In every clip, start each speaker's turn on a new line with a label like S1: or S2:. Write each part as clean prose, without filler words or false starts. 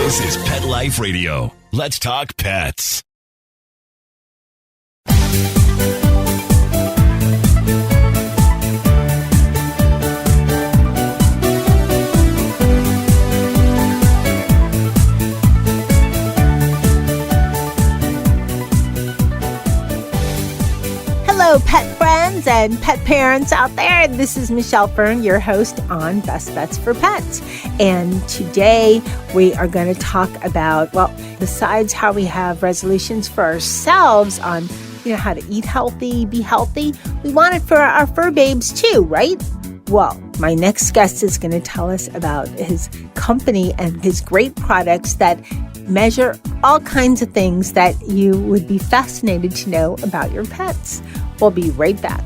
S1: This is Pet Life Radio. Let's talk pets.
S2: Hello, pet friends and pet parents out there. This is Michelle Fern, your host on Best Bets for Pets. And today we are going to talk about, well, besides how we have resolutions for ourselves on, how to eat healthy, be healthy, we want it for our fur babes too, right? Well, my next guest is going to tell us about his company and his great products that measure all kinds of things that you would be fascinated to know about your pets. We'll be right back.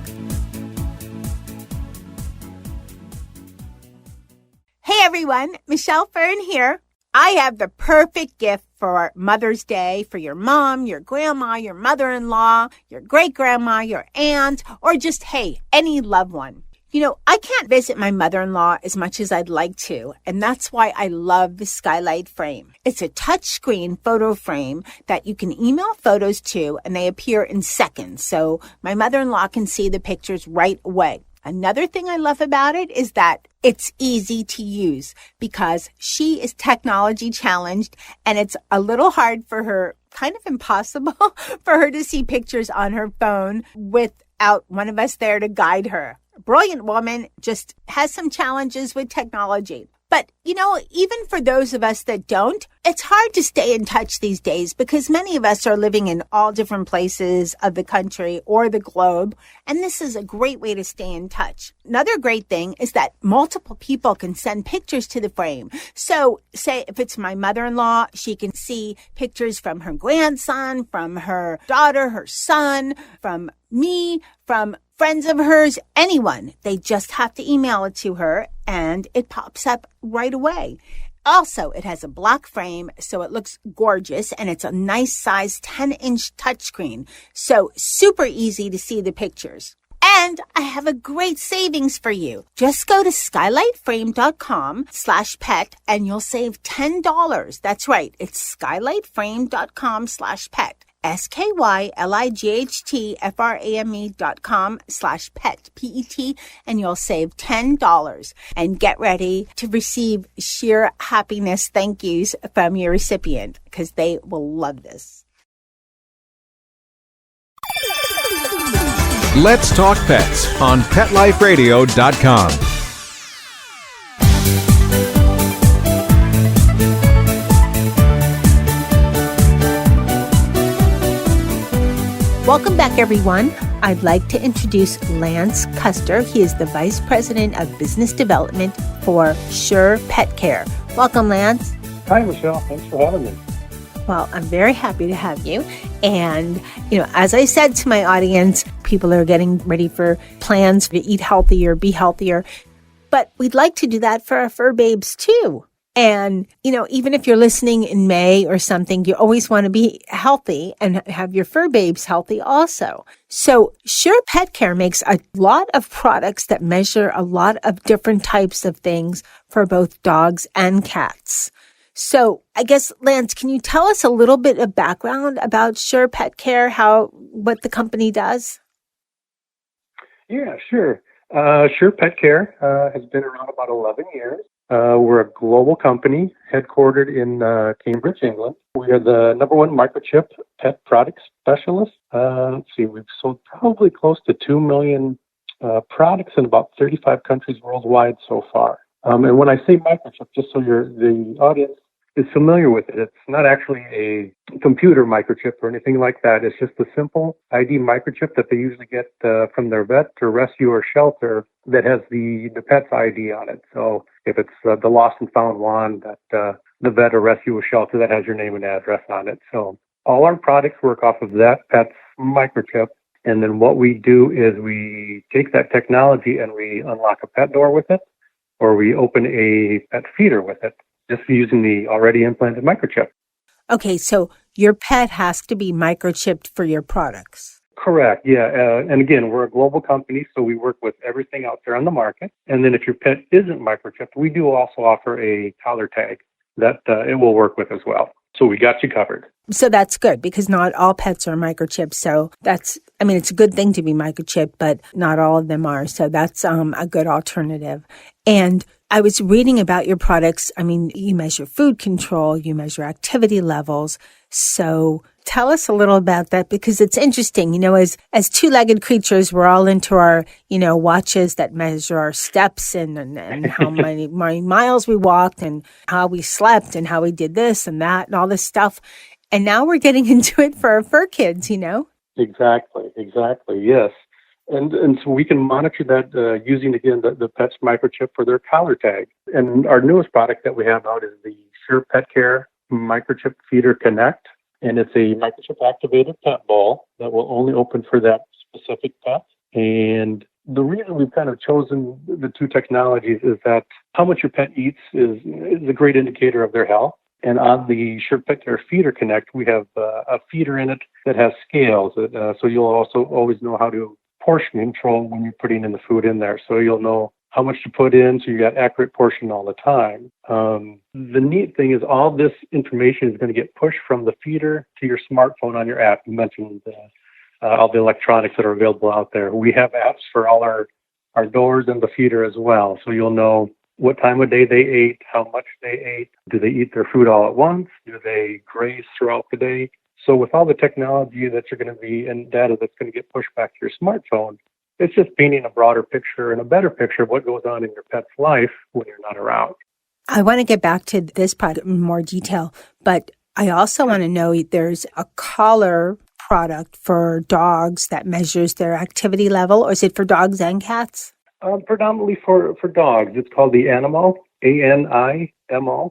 S2: Hey everyone, Michelle Fern here. I have the perfect gift for Mother's Day for your mom, your grandma, your mother-in-law, your great-grandma, your aunt, or just, hey, any loved one. I can't visit my mother-in-law as much as I'd like to, and that's why I love the Skylight Frame. It's a touchscreen photo frame that you can email photos to, and they appear in seconds, so my mother-in-law can see the pictures right away. Another thing I love about it is that it's easy to use because she is technology challenged, and it's a little hard for her, kind of impossible for her to see pictures on her phone without one of us there to guide her. Brilliant woman, just has some challenges with technology. But, even for those of us that don't, it's hard to stay in touch these days because many of us are living in all different places of the country or the globe, and this is a great way to stay in touch. Another great thing is that multiple people can send pictures to the frame. So, say if it's my mother-in-law, she can see pictures from her grandson, from her daughter, her son, from me, from friends of hers, anyone. They just have to email it to her and it pops up right away. Also, it has a black frame, so it looks gorgeous, and it's a nice size 10-inch touchscreen. So super easy to see the pictures. And I have a great savings for you. Just go to skylightframe.com/pet and you'll save $10. That's right. It's skylightframe.com/pet. skylightframe.com/pet, P-E-T, and you'll save $10. And get ready to receive sheer happiness thank yous from your recipient because they will love this.
S3: Let's Talk Pets on PetLifeRadio.com.
S2: Welcome back, everyone. I'd like to introduce Lance Koester. He is the Vice President of Business Development for Sure Petcare. Welcome, Lance.
S4: Hi, Michelle. Thanks for having me.
S2: Well, I'm very happy to have you. And, as I said to my audience, people are getting ready for plans to eat healthier, be healthier. But we'd like to do that for our fur babes, too. And, even if you're listening in May or something, you always want to be healthy and have your fur babes healthy also. So Sure Petcare makes a lot of products that measure a lot of different types of things for both dogs and cats. So I guess, Lance, can you tell us a little bit of background about Sure Petcare, what the company does?
S4: Yeah, sure. Sure Petcare has been around about 11 years. We're a global company headquartered in Cambridge, England. We are the number one microchip pet product specialist. We've sold probably close to 2 million products in about 35 countries worldwide so far. And when I say microchip, just so the audience is familiar with it, it's not actually a computer microchip or anything like that. It's just a simple ID microchip that they usually get from their vet or rescue or shelter that has the pet's ID on it. So if it's the lost and found wand, that the vet or rescue or shelter that has your name and address on it. So all our products work off of that pet's microchip. And then what we do is we take that technology and we unlock a pet door with it, or we open a pet feeder with it, just using the already implanted microchip.
S2: Okay, so your pet has to be microchipped for your products.
S4: Correct, yeah. And again, we're a global company, so we work with everything out there on the market. And then if your pet isn't microchipped, we do also offer a collar tag that it will work with as well. So we got you covered.
S2: So that's good because not all pets are microchipped. So it's a good thing to be microchipped, but not all of them are. So that's a good alternative. And I was reading about your products. I mean, you measure food control, you measure activity levels. So tell us a little about that because it's interesting. You know, as two-legged creatures, we're all into our, watches that measure our steps and how many miles we walked and how we slept and how we did this and that and all this stuff. And now we're getting into it for our fur kids,
S4: Exactly, yes. And so we can monitor that using, again, the pet's microchip for their collar tag. And our newest product that we have out is the Sure Petcare Microchip Feeder Connect. And it's a microchip activated pet bowl that will only open for that specific pet. And the reason we've kind of chosen the two technologies is that how much your pet eats is a great indicator of their health. And on the Sure Petcare Feeder Connect, we have a feeder in it that has scales. So you'll also always know how to portion control when you're putting in the food in there. So you'll know how much to put in, so you got accurate portion all the time. The neat thing is all this information is going to get pushed from the feeder to your smartphone on your app. You mentioned all the electronics that are available out there. We have apps for all our doors and the feeder as well. So you'll know what time of day they ate, how much they ate, do they eat their food all at once, do they graze throughout the day. So with all the technology that you're going to be and data that's going to get pushed back to your smartphone, it's just painting a broader picture and a better picture of what goes on in your pet's life when you're not around.
S2: I want to get back to this product in more detail, but I also want to know there's a collar product for dogs that measures their activity level, or is it for dogs and cats?
S4: Predominantly for dogs. It's called the Animo, ANIMO.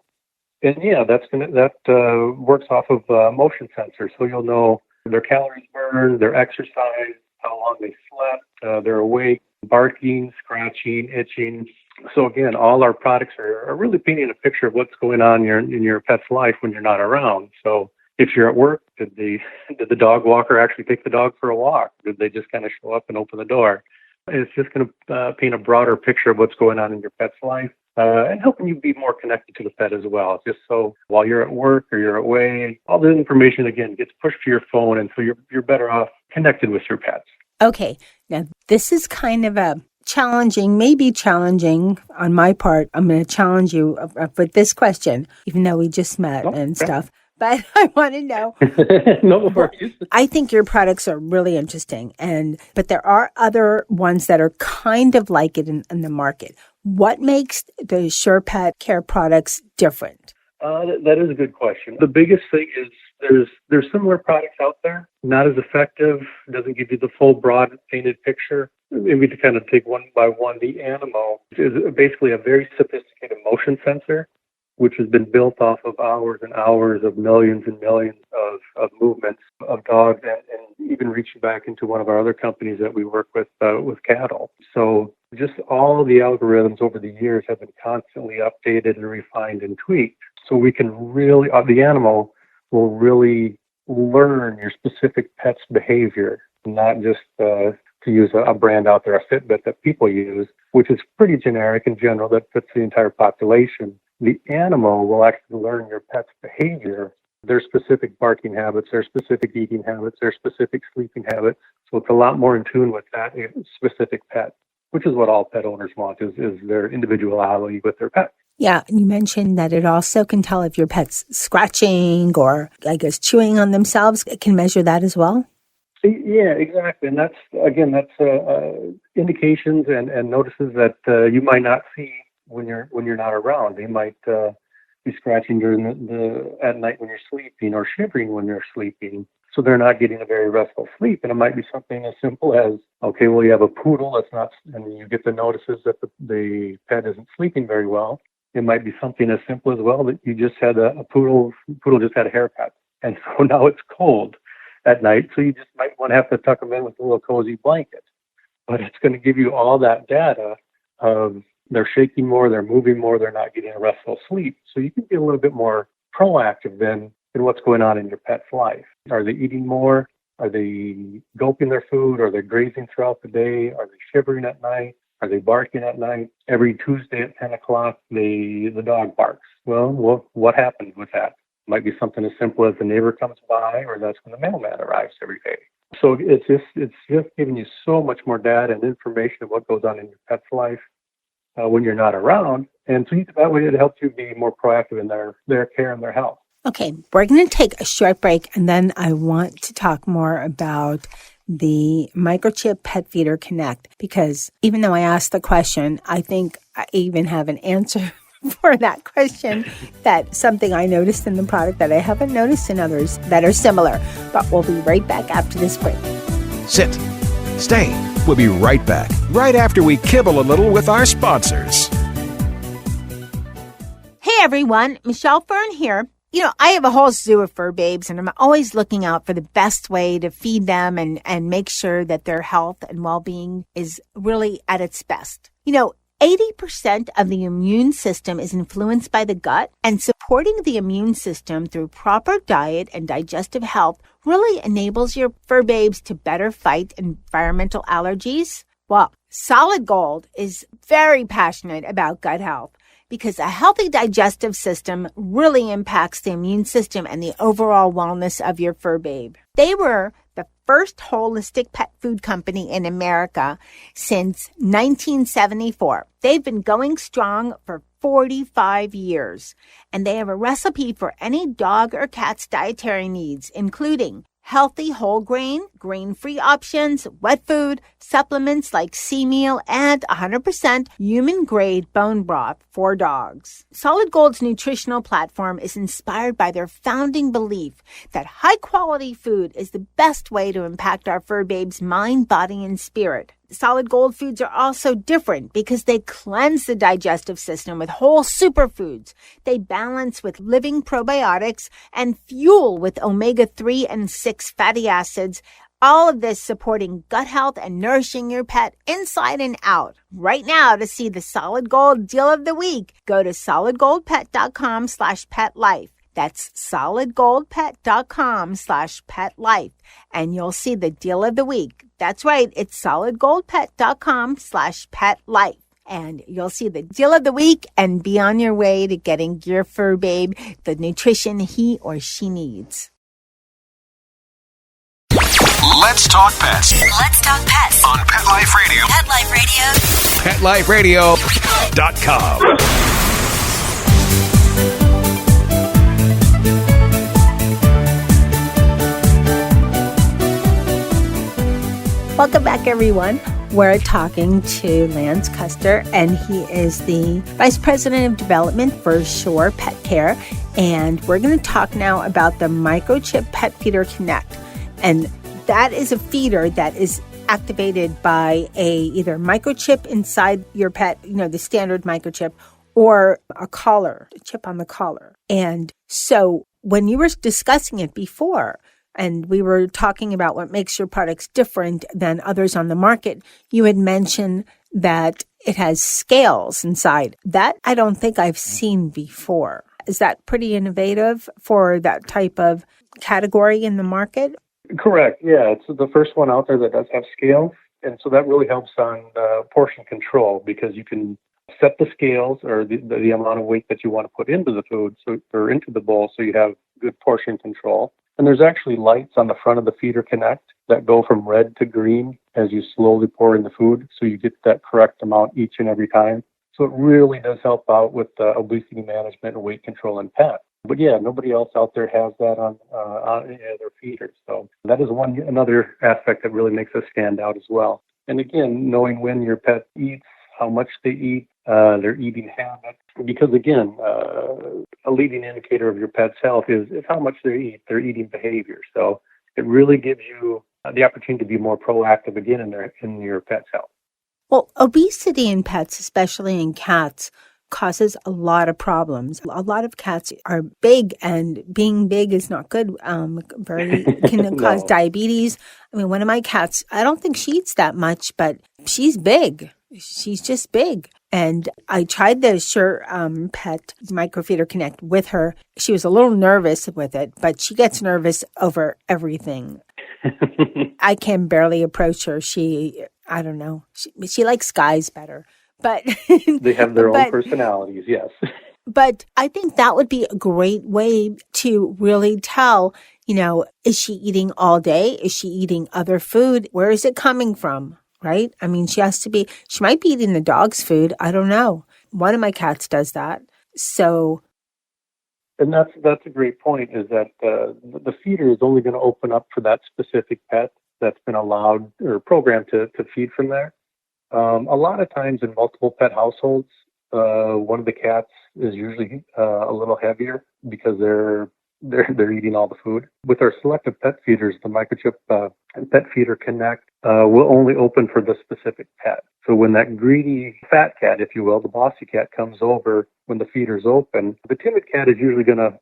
S4: And yeah, that works off of motion sensors. So you'll know their calories burned, their exercise, how long they slept, they're awake, barking, scratching, itching. So again, all our products are really painting a picture of what's going on in your pet's life when you're not around. So if you're at work, did the dog walker actually take the dog for a walk? Did they just kind of show up and open the door? It's just going to paint a broader picture of what's going on in your pet's life and helping you be more connected to the pet as well. Just so while you're at work or you're away, all the information, again, gets pushed to your phone, and so you're better off connected with your pets.
S2: Okay. Now, this is kind of a maybe challenging on my part. I'm going to challenge you with this question, even though we just met and stuff. But I want to know.
S4: No worries.
S2: I think your products are really interesting, but there are other ones that are kind of like it in the market. What makes the Sure Petcare products different?
S4: That is a good question. The biggest thing is there's similar products out there, not as effective, doesn't give you the full broad painted picture. Maybe to kind of take one by one, the Animo is basically a very sophisticated motion sensor, which has been built off of hours and hours of millions and millions of movements of dogs and even reaching back into one of our other companies that we work with cattle. So just all the algorithms over the years have been constantly updated and refined and tweaked. So we can really, the animal will really learn your specific pet's behavior, not just to use a brand out there, a Fitbit that people use, which is pretty generic in general, that fits the entire population. The animal will actually learn your pet's behavior, their specific barking habits, their specific eating habits, their specific sleeping habits. So it's a lot more in tune with that specific pet, which is what all pet owners want, is their individuality with their pet.
S2: Yeah, and you mentioned that it also can tell if your pet's scratching or, I guess, chewing on themselves. It can measure that as well?
S4: Yeah, exactly. And that's indications and notices that you might not see when you're not around. They might be scratching during at night when you're sleeping, or shivering when you're sleeping. So they're not getting a very restful sleep. And it might be something as simple as, okay, well, you have a poodle that's not, and you get the notices that the pet isn't sleeping very well. It might be something as simple as, well, that you just had a poodle just had a haircut. And so now it's cold at night. So you just might want to have to tuck them in with a little cozy blanket. But it's going to give you all that data of they're shaking more, they're moving more, they're not getting a restful sleep. So you can be a little bit more proactive than what's going on in your pet's life. Are they eating more? Are they gulping their food? Are they grazing throughout the day? Are they shivering at night? Are they barking at night? Every Tuesday at 10 o'clock, the dog barks. Well, what happens with that? Might be something as simple as the neighbor comes by, or that's when the mailman arrives every day. So it's just giving you so much more data and information of what goes on in your pet's life when you're not around. And so that way it helps you be more proactive in their care and their health.
S2: Okay, we're going to take a short break, and then I want to talk more about the Microchip Pet Feeder Connect, because even though I asked the question, I think I even have an answer for that question. That's something I noticed in the product that I haven't noticed in others that are similar. But we'll be right back after this break.
S3: Sit. Stay. We'll be right back, right after we kibble a little with our sponsors.
S2: Hey everyone, Michelle Fern here. You know, I have a whole zoo of fur babes, and I'm always looking out for the best way to feed them and make sure that their health and well-being is really at its best. You know, 80% of the immune system is influenced by the gut, and supporting the immune system through proper diet and digestive health really enables your fur babes to better fight environmental allergies. Well, Solid Gold is very passionate about gut health, because a healthy digestive system really impacts the immune system and the overall wellness of your fur babe. They were the first holistic pet food company in America since 1974. They've been going strong for 45 years, and they have a recipe for any dog or cat's dietary needs, including healthy whole grain, grain-free options, wet food, supplements like sea meal, and 100% human-grade bone broth for dogs. Solid Gold's nutritional platform is inspired by their founding belief that high-quality food is the best way to impact our fur babe's mind, body, and spirit. Solid Gold foods are also different because they cleanse the digestive system with whole superfoods. They balance with living probiotics and fuel with omega-3 and 6 fatty acids. All of this supporting gut health and nourishing your pet inside and out. Right now, to see the Solid Gold deal of the week, go to solidgoldpet.com/petlife. That's solidgoldpet.com/petlife. And you'll see the deal of the week. That's right. It's solidgoldpet.com/petlife. And you'll see the deal of the week and be on your way to getting your fur babe the nutrition he or she needs.
S1: Let's talk pets.
S5: Let's talk pets
S1: On Pet Life Radio.
S5: Pet Life Radio.
S1: PetLifeRadio.com.
S2: Welcome back, everyone. We're talking to Lance Koester, and he is the Vice President of Development for Sure Petcare. And we're going to talk now about the Microchip Pet Feeder Connect. And that is a feeder that is activated by either microchip inside your pet, you know, the standard microchip, or a collar, a chip on the collar. And so when you were discussing it before, and we were talking about what makes your products different than others on the market, you had mentioned that it has scales inside. That I don't think I've seen before. Is that pretty innovative for that type of category in the market?
S4: Correct. Yeah, it's the first one out there that does have scales. And so that really helps on portion control, because you can set the scales or the amount of weight that you want to put into the food or into the bowl, so you have good portion control. And there's actually lights on the front of the Feeder Connect that go from red to green as you slowly pour in the food, so you get that correct amount each and every time. So it really does help out with obesity management and weight control in pets. But yeah, nobody else out there has that on any of their feeders. So that is another aspect that really makes us stand out as well. And again, knowing when your pet eats, how much they eat, their eating habits. Because again, a leading indicator of your pet's health is how much they eat, their eating behavior. So it really gives you the opportunity to be more proactive again in your pet's health.
S2: Well, obesity in pets, especially in cats, causes a lot of problems. A lot of cats are big, and being big is not good. Can cause diabetes. I mean, one of my cats, I don't think she eats that much, but she's big. She's just big. And I tried the Sure Pet Microfeeder Connect with her. She was a little nervous with it, but she gets nervous over everything. I can barely approach her. I don't know. She likes guys better. But
S4: They have their own
S2: but
S4: personalities, yes.
S2: but I think that would be a great way to really tell, is she eating all day? Is she eating other food? Where is it coming from? Right? I mean, she might be eating the dog's food. I don't know. One of my cats does that. So.
S4: And that's a great point, is that the feeder is only going to open up for that specific pet that's been allowed or programmed to feed from there. A lot of times in multiple pet households, one of the cats is usually a little heavier because they're eating all the food. With our selective pet feeders, the Microchip Pet Feeder Connect will only open for the specific pet. So when that greedy fat cat, if you will, the bossy cat comes over when the feeder's open, the timid cat is usually going to,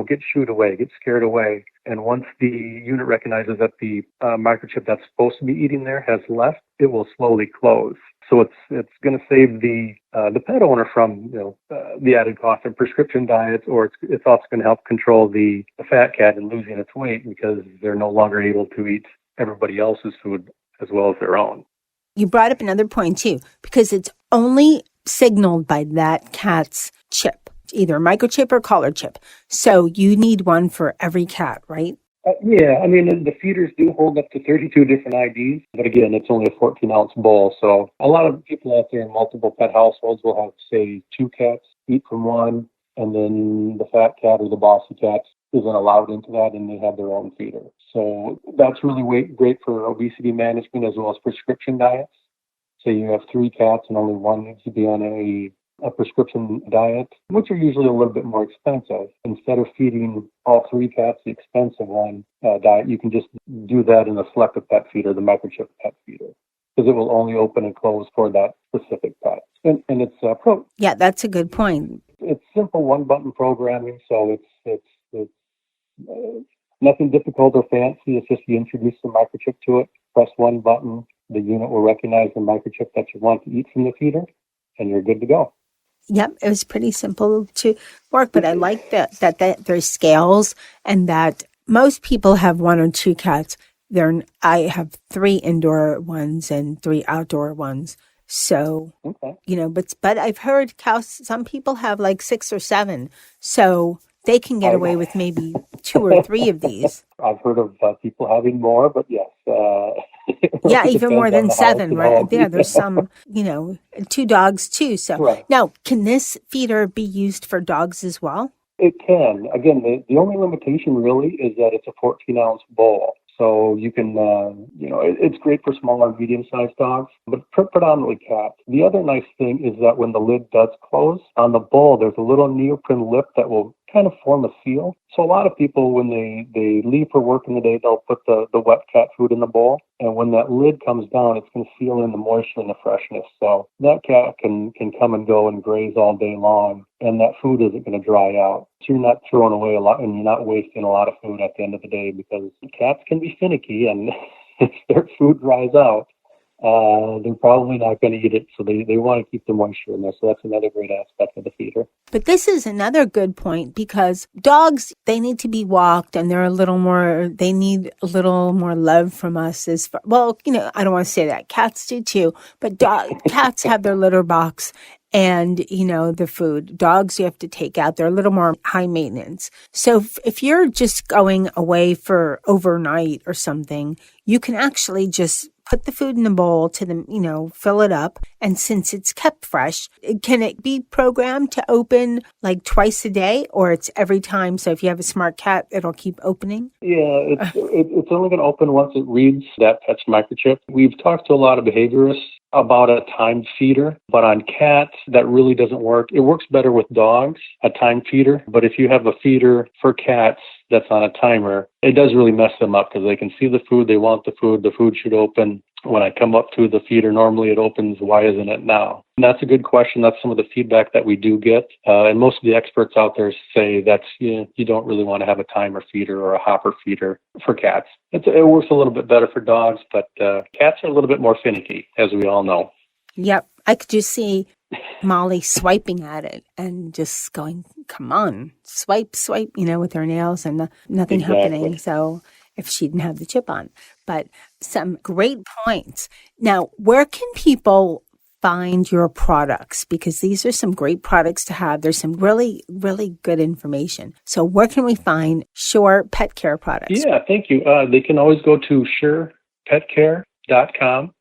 S4: get shooed away, get scared away. And once the unit recognizes that the microchip that's supposed to be eating there has left, it will slowly close. So it's going to save the pet owner from the added cost of prescription diets, or it's also going to help control the fat cat in losing its weight because they're no longer able to eat everybody else's food as well as their own.
S2: You brought up another point too, because it's only signaled by that cat's chip, either microchip or collar chip. So you need one for every cat, right?
S4: Yeah, I mean, the feeders do hold up to 32 different IDs, but again, it's only a 14-ounce bowl. So a lot of people out there in multiple pet households will have, say, 2 cats, eat from one, and then the fat cat or the bossy cat isn't allowed into that, and they have their own feeder. So that's really great for obesity management as well as prescription diets. So you have 3 cats and only one needs to be on a prescription diet, which are usually a little bit more expensive. Instead of feeding all 3 cats the expensive one diet, you can just do that in the selective pet feeder, the Microchip Pet Feeder, because it will only open and close for that specific pet. And it's
S2: Yeah, that's a good point.
S4: It's simple one-button programming, so it's nothing difficult or fancy. It's just you introduce the microchip to it, press one button, the unit will recognize the microchip that you want to eat from the feeder, and you're good to go.
S2: Yep, it was pretty simple to work, but I like that there's scales and that most people have 1 or 2 cats. I have 3 indoor ones and 3 outdoor ones. So,
S4: okay.
S2: But I've heard some people have like 6 or 7. So they can get away with maybe 2 or 3 of these.
S4: I've heard of people having more, but yes.
S2: Yeah, even more than 7, right? Yeah, there's some, 2 dogs too. So
S4: right.
S2: Now, can this feeder be used for dogs as well?
S4: It can. Again, the only limitation really is that it's a 14-ounce bowl. So you can, it's great for smaller, medium-sized dogs, but predominantly cats. The other nice thing is that when the lid does close, on the bowl, there's a little neoprene lip that will kind of form a seal. So a lot of people, when they leave for work in the day, they'll put the wet cat food in the bowl. And when that lid comes down, it's going to seal in the moisture and the freshness. So that cat can come and go and graze all day long, and that food isn't going to dry out. So you're not throwing away a lot, and you're not wasting a lot of food at the end of the day, because cats can be finicky, and if their food dries out, they're probably not going to eat it. So they want to keep the moisture in there. So that's another great aspect of the feeder.
S2: But this is another good point, because dogs, they need to be walked, and they need a little more love from us I don't want to say that. Cats do too, but cats have their litter box and, the food. Dogs you have to take out. They're a little more high maintenance. So if you're just going away for overnight or something, you can actually just put the food in the bowl to them, fill it up. And since it's kept fresh, can it be programmed to open like twice a day, or it's every time? So if you have a smart cat, it'll keep opening?
S4: Yeah, it's only going to open once it reads that pet's microchip. We've talked to a lot of behaviorists about a timed feeder, but on cats, that really doesn't work. It works better with dogs, a timed feeder. But if you have a feeder for cats that's on a timer, it does really mess them up, because they can see the food, they want the food should open. When I come up to the feeder, normally it opens. Why isn't it now? And that's a good question. That's some of the feedback that we do get. And most of the experts out there say you don't really want to have a timer feeder or a hopper feeder for cats. It works a little bit better for dogs, but cats are a little bit more finicky, as we all know.
S2: Yep. I could just see Molly swiping at it and just going, come on, swipe, with her nails, and nothing
S4: Exactly.
S2: happening. So if she didn't have the chip on. But some great points. Now, where can people find your products? Because these are some great products to have. There's some really, really good information. So where can we find Sure Petcare Products?
S4: Yeah, thank you. They can always go to SurePetcare.com.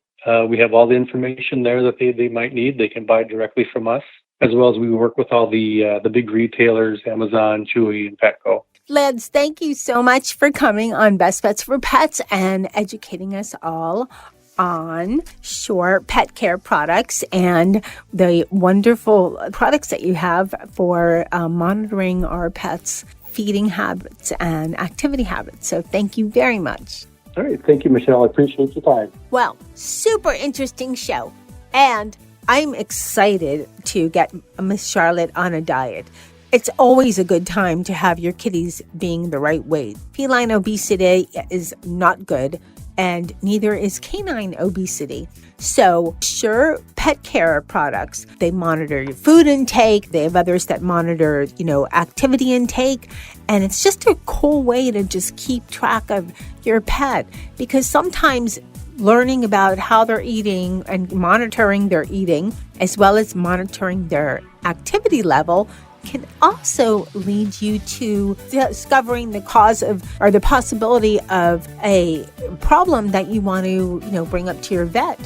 S4: We have all the information there that they might need. They can buy directly from us, as well as we work with all the big retailers, Amazon, Chewy, and Petco.
S2: Lance, thank you so much for coming on Best Bets for Pets and educating us all on Sure Petcare Products and the wonderful products that you have for monitoring our pets' feeding habits and activity habits. So thank you very much.
S4: All right. Thank you, Michelle. I appreciate your time.
S2: Well, super interesting show. And I'm excited to get Miss Charlotte on a diet. It's always a good time to have your kitties being the right weight. Feline obesity is not good, and neither is canine obesity. So Sure Petcare Products, they monitor your food intake. They have others that monitor, activity intake. And it's just a cool way to just keep track of your pet, because sometimes learning about how they're eating and monitoring their eating, as well as monitoring their activity level, can also lead you to discovering the cause of or the possibility of a problem that you want to, bring up to your vet.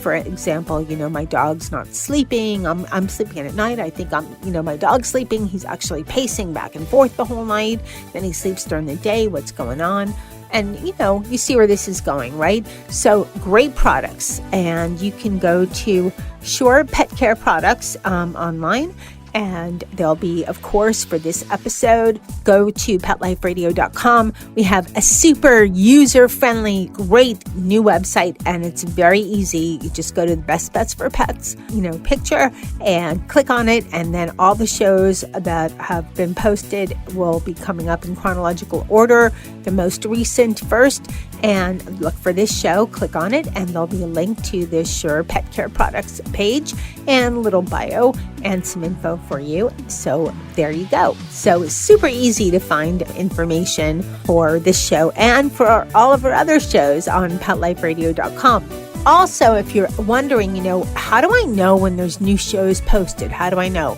S2: For example, my dog's not sleeping. I'm sleeping at night. I think my dog's sleeping. He's actually pacing back and forth the whole night. Then he sleeps during the day. What's going on? And, you see where this is going, right? So great products. And you can go to Sure Petcare Products online. And there'll be, of course, for this episode, go to PetLifeRadio.com. We have a super user-friendly, great new website, and it's very easy. You just go to the Best Bets for Pets, picture, and click on it, and then all the shows that have been posted will be coming up in chronological order. The most recent first, and look for this show, click on it, and there'll be a link to the Sure Petcare Products page and a little bio and some info for you. So there you go. So it's super easy to find information for this show and for all of our other shows on PetLifeRadio.com. Also, if you're wondering, how do I know when there's new shows posted? How do I know?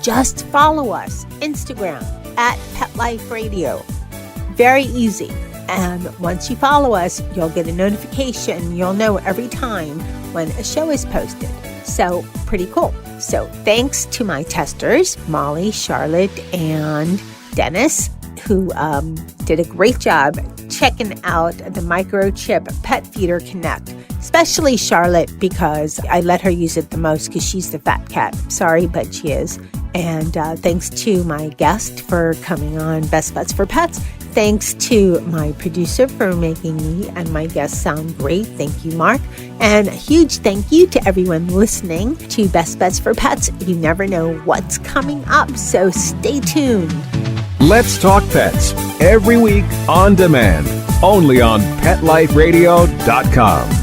S2: Just follow us, Instagram, @PetLifeRadio. Very easy. And once you follow us, you'll get a notification. You'll know every time when a show is posted. So pretty cool. So thanks to my testers, Molly, Charlotte, and Dennis, who did a great job checking out the Microchip Pet Feeder Connect, especially Charlotte, because I let her use it the most because she's the fat cat. Sorry, but she is. And thanks to my guest for coming on Best Bets for Pets. Thanks to my producer for making me and my guests sound great. Thank you, Mark. And a huge thank you to everyone listening to Best Bets for Pets. You never know what's coming up, so stay tuned.
S3: Let's Talk Pets, every week on demand, only on PetLifeRadio.com.